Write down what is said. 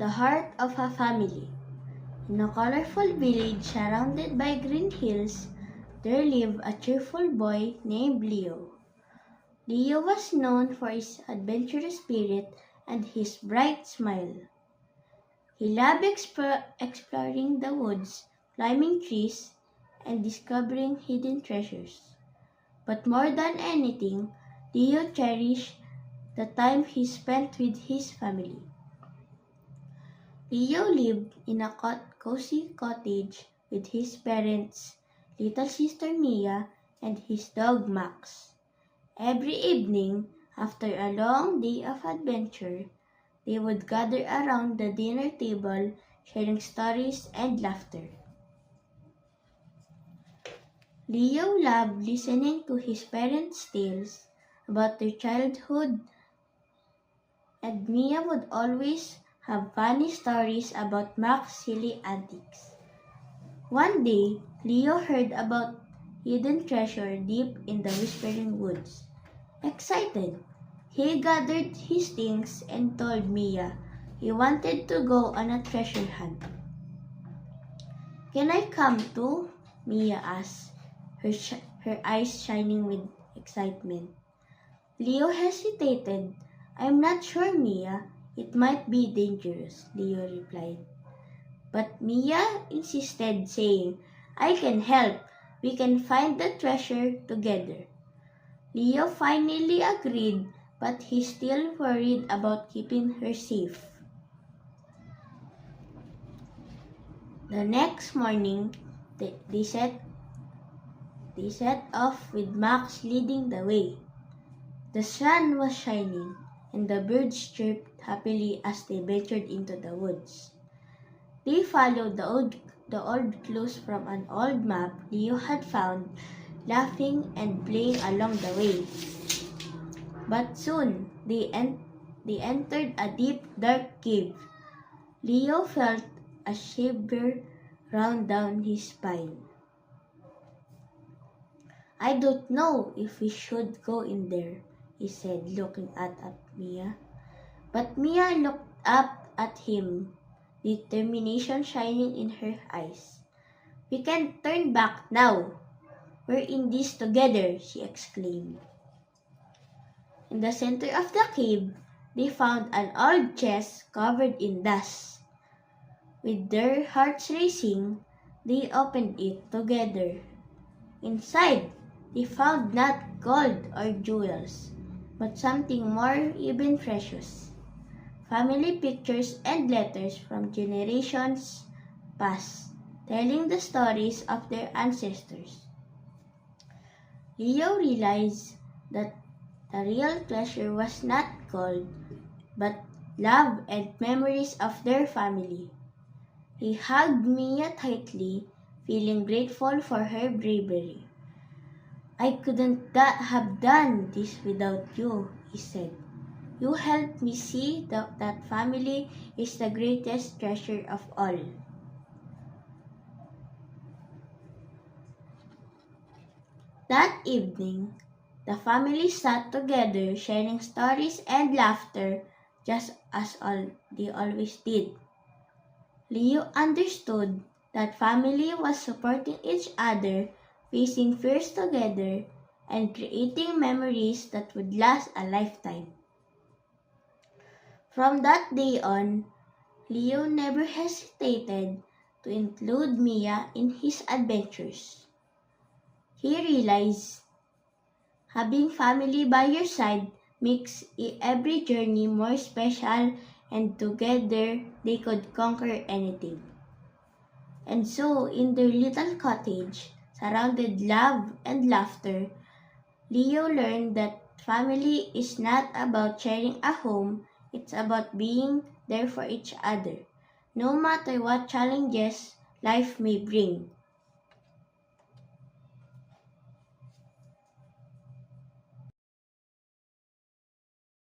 The heart of a family. In a colorful village surrounded by green hills, there lived a cheerful boy named Leo. Leo was known for his adventurous spirit and his bright smile. He loved exploring the woods, climbing trees, and discovering hidden treasures. But more than anything, Leo cherished the time he spent with his family. Leo lived in a cozy cottage with his parents, little sister Mia, and his dog Max. Every evening, after a long day of adventure, they would gather around the dinner table, sharing stories and laughter. Leo loved listening to his parents' tales about their childhood, and Mia would always have funny stories about Mac's silly antics. One day, Leo heard about hidden treasure deep in the Whispering Woods. Excited, he gathered his things and told Mia he wanted to go on a treasure hunt. "Can I come too?" Mia asked, her eyes shining with excitement. Leo hesitated. "I'm not sure, Mia. It might be dangerous," Leo replied. But Mia insisted, saying, "I can help. We can find the treasure together." Leo finally agreed, but he still worried about keeping her safe. The next morning, they set off with Max leading the way. The sun was shining, and the birds chirped happily as they ventured into the woods. They followed the old clues from an old map Leo had found, laughing and playing along the way. But soon they entered a deep, dark cave. Leo felt a shiver run down his spine. "I don't know if we should go in there," he said, looking at Mia. But Mia looked up at him, determination shining in her eyes. "We can't turn back now. We're in this together," she exclaimed. In the center of the cave, they found an old chest covered in dust. With their hearts racing, they opened it together. Inside, they found not gold or jewels, but something more even precious: family pictures and letters from generations past, telling the stories of their ancestors. Leo realized that the real treasure was not gold, but love and memories of their family. He hugged Mia tightly, feeling grateful for her bravery. "I couldn't have done this without you," he said. "You helped me see that family is the greatest treasure of all." That evening, the family sat together, sharing stories and laughter, just as they always did. Leo understood that family was supporting each other, facing fears together, and creating memories that would last a lifetime. From that day on, Leo never hesitated to include Mia in his adventures. He realized having family by your side makes every journey more special, and together they could conquer anything. And so, in their little cottage, surrounded love and laughter, Leo learned that family is not about sharing a home, it's about being there for each other, no matter what challenges life may bring.